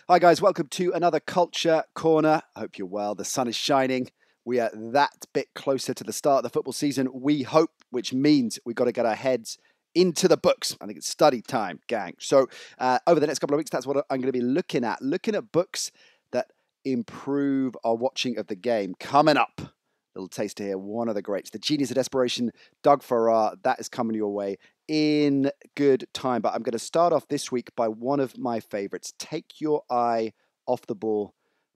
Hi guys, welcome to another Culture Corner. I hope you're well. The sun is shining. We are that bit closer to the start of the football season, we hope, which means we've got to get our heads into the books. I think it's study time, gang. So over the next couple of weeks, that's what I'm going to be looking at books that improve our watching of the game. Coming up, little taster here, one of the greats, The Genius of Desperation, Doug Farrar. That is coming your way in good time. But I'm going to start off this week by one of my favorites, Take Your Eye Off the Ball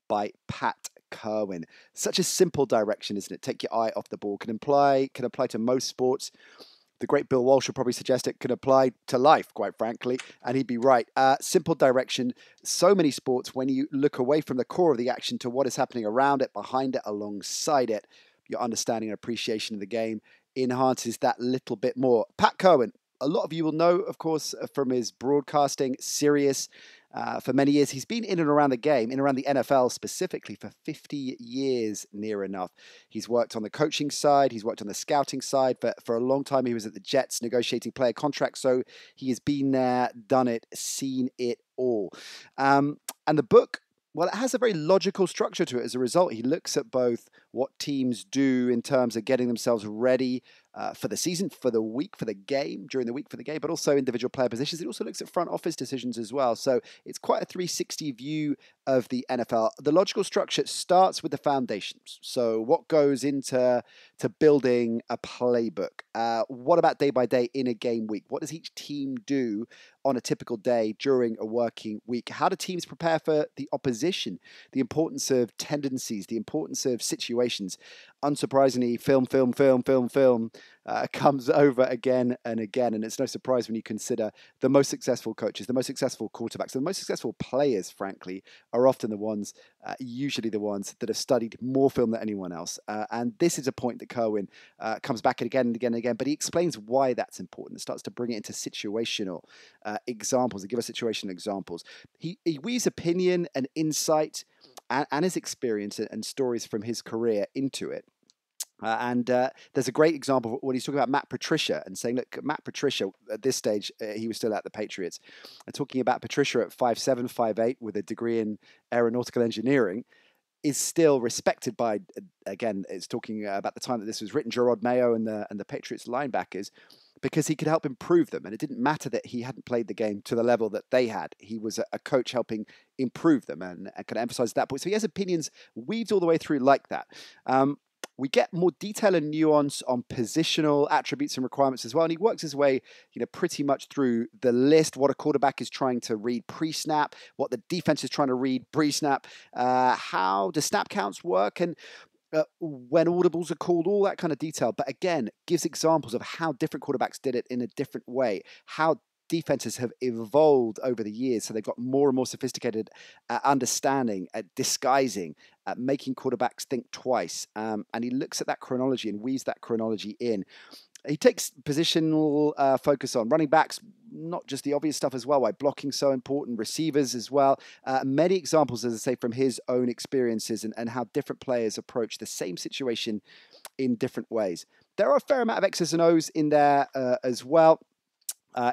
by Pat Kirwan. Such a simple direction, isn't it? Take your eye off the ball. Can apply to most sports. The great Bill Walsh would probably suggest it can apply to life, quite frankly, and he'd be right. Simple direction. So many sports, when you look away from the core of the action to what is happening around it, behind it, alongside it, your understanding and appreciation of the game enhances that little bit more. Pat Kirwan, a lot of you will know, of course, from his broadcasting, Sirius. For many years, he's been in and around the game, in and around the NFL specifically, for 50 years, near enough. He's worked on the coaching side. He's worked on the scouting side. For a long time, he was at the Jets negotiating player contracts. So he has been there, done it, seen it all. And the book, well, it has a very logical structure to it. As a result, he looks at both what teams do in terms of getting themselves ready for the season, for the week, for the game, during the week for the game, but also individual player positions. It also looks at front office decisions as well. So it's quite a 360 view of the NFL. The logical structure starts with the foundations. So what goes into building a playbook? What about day by day in a game week? What does each team do on a typical day during a working week? How do teams prepare for the opposition? The importance of tendencies, the importance of situations. Unsurprisingly, film comes over again and again. And it's no surprise when you consider the most successful coaches, the most successful quarterbacks, the most successful players, frankly, are often the ones, usually the ones that have studied more film than anyone else. And this is a point that Kirwan comes back again and again and again, but he explains why that's important. It starts to bring it into situational examples, and give us situational examples. He weaves opinion and insight and his experience and stories from his career into it. There's a great example when he's talking about Matt Patricia and saying, look, Matt Patricia, at this stage, he was still at the Patriots, and talking about Patricia at 5'7", 5'8", with a degree in aeronautical engineering, is still respected by, again, it's talking about the time that this was written, Gerard Mayo and the Patriots linebackers, because he could help improve them. And it didn't matter that he hadn't played the game to the level that they had. He was a coach helping improve them, and I can emphasize that point. So he has opinions weaved all the way through like that. We get more detail and nuance on positional attributes and requirements as well. And he works his way, pretty much through the list, what a quarterback is trying to read pre-snap, what the defense is trying to read pre-snap, how do snap counts work, and when audibles are called, all that kind of detail. But again, gives examples of how different quarterbacks did it in a different way, how defenses have evolved over the years. So they've got more and more sophisticated at understanding, at disguising, at making quarterbacks think twice. And he looks at that chronology and weaves that chronology in. He takes positional focus on running backs, not just the obvious stuff as well, why blocking's so important, receivers as well. Many examples, as I say, from his own experiences and how different players approach the same situation in different ways. There are a fair amount of X's and O's in there as well.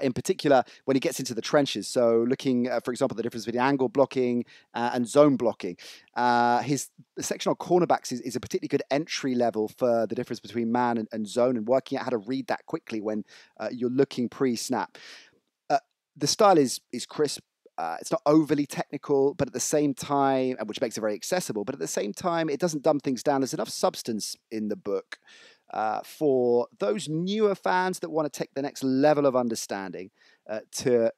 In particular, when he gets into the trenches. So looking, for example, the difference between angle blocking and zone blocking. His section on cornerbacks is a particularly good entry level for the difference between man and zone, and working out how to read that quickly when you're looking pre-snap. The style is crisp. It's not overly technical, but at the same time, which makes it very accessible, but at the same time, it doesn't dumb things down. There's enough substance in the book for those newer fans that want to take the next level of understanding to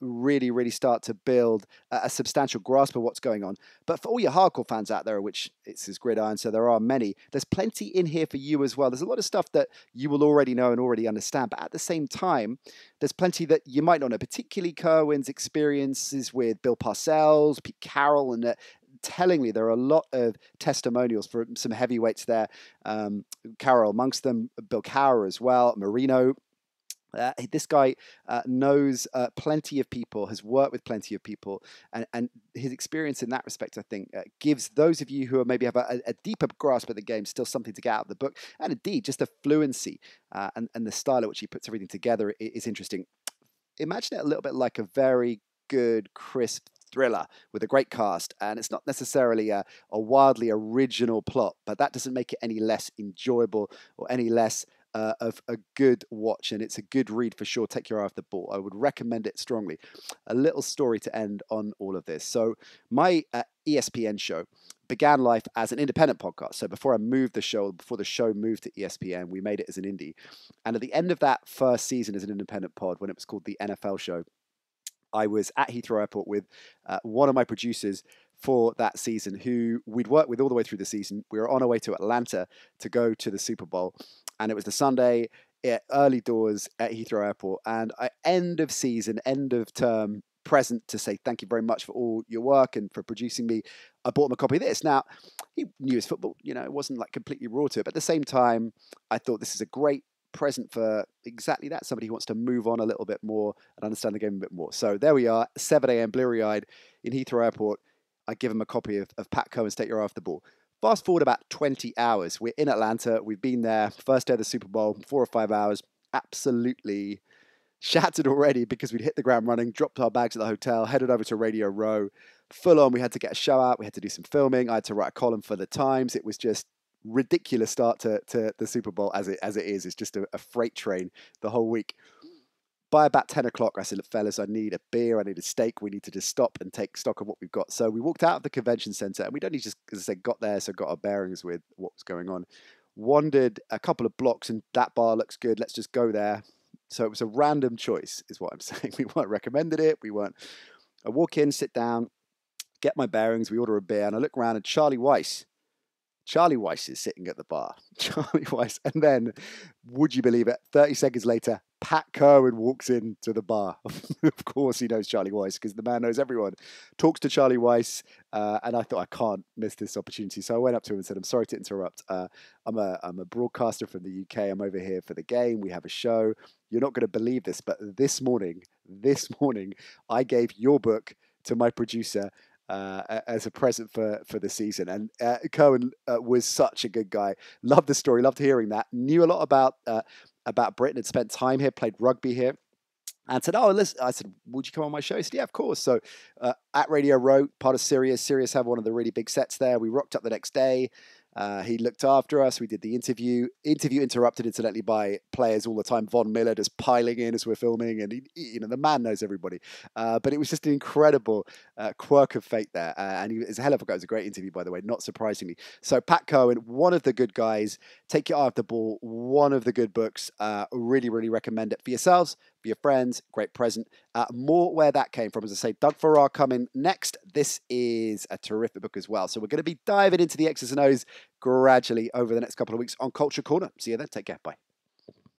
really, really start to build a substantial grasp of what's going on. But for all your hardcore fans out there, which it's his gridiron, so there are many, there's plenty in here for you as well. There's a lot of stuff that you will already know and already understand, but at the same time, there's plenty that you might not know, particularly Kirwan's experiences with Bill Parcells, Pete Carroll, and tellingly, there are a lot of testimonials for some heavyweights there. Carroll amongst them, Bill Cowher as well, Marino. This guy knows plenty of people, has worked with plenty of people, and his experience in that respect, I think, gives those of you who maybe have a deeper grasp of the game still something to get out of the book. And indeed, just the fluency and the style at which he puts everything together is interesting. Imagine it a little bit like a very good, crisp thriller with a great cast, and it's not necessarily a wildly original plot, but that doesn't make it any less enjoyable or any less of a good watch, and it's a good read for sure. Take your eye off the ball. I would recommend it strongly. A little story to end on all of this. So my ESPN show began life as an independent podcast. So before I moved the show, before the show moved to ESPN, we made it as an indie. And at the end of that first season as an independent pod, when it was called the NFL show, I was at Heathrow Airport with one of my producers for that season, who we'd worked with all the way through the season. We were on our way to Atlanta to go to the Super Bowl, and it was the Sunday, early doors at Heathrow Airport, and end of season, end of term present to say thank you very much for all your work and for producing me. I bought him a copy of this. Now, he knew his football, it wasn't like completely raw to it, but at the same time, I thought this is a great present for exactly that. Somebody who wants to move on a little bit more and understand the game a bit more. So there we are, 7 a.m. bleary-eyed in Heathrow Airport. I give him a copy of Pat Kirwan's Take Your Eye Off the Ball. Fast forward about 20 hours. We're in Atlanta. We've been there. First day of the Super Bowl, 4 or 5 hours. Absolutely shattered already because we'd hit the ground running, dropped our bags at the hotel, headed over to Radio Row. Full on, we had to get a show out. We had to do some filming. I had to write a column for the Times. It was just ridiculous start to the Super Bowl as it is. It's just a freight train the whole week. By about 10 o'clock, I said, look, fellas, I need a beer, I need a steak. We need to just stop and take stock of what we've got. So we walked out of the convention center, and we'd only just, as I said, got there, so got our bearings with what was going on. Wandered a couple of blocks, and that bar looks good. Let's just go there. So it was a random choice, is what I'm saying. We weren't recommended it. I walk in, sit down, get my bearings. We order a beer, and I look around, and Charlie Weiss is sitting at the bar. Charlie Weiss. And then, would you believe it, 30 seconds later, Pat Kirwan walks into the bar. Of course he knows Charlie Weiss, because the man knows everyone. Talks to Charlie Weiss, and I thought, I can't miss this opportunity. So I went up to him and said, I'm sorry to interrupt. I'm a broadcaster from the UK. I'm over here for the game. We have a show. You're not going to believe this, but this morning, I gave your book to my producer as a present for the season. And Kirwan was such a good guy. Loved the story, loved hearing that. Knew a lot about Britain, had spent time here, played rugby here. And said, oh, listen, I said, would you come on my show? He said, yeah, of course. So at Radio Row, part of Sirius have one of the really big sets there. We rocked up the next day. He looked after us. We did the interview. Interview interrupted, incidentally, by players all the time. Von Miller just piling in as we're filming, and the man knows everybody. But it was just an incredible quirk of fate there. And he was a hell of a guy. It was a great interview, by the way, not surprisingly. So Pat Kirwan, one of the good guys. Take Your Eye Off the Ball. One of the good books. Really, really recommend it for yourselves, for your friends. Great present. More where that came from, as I say. Doug Farrar coming next. This is a terrific book as well. So we're going to be diving into the X's and O's gradually over the next couple of weeks on Culture Corner. See you then. Take care. Bye.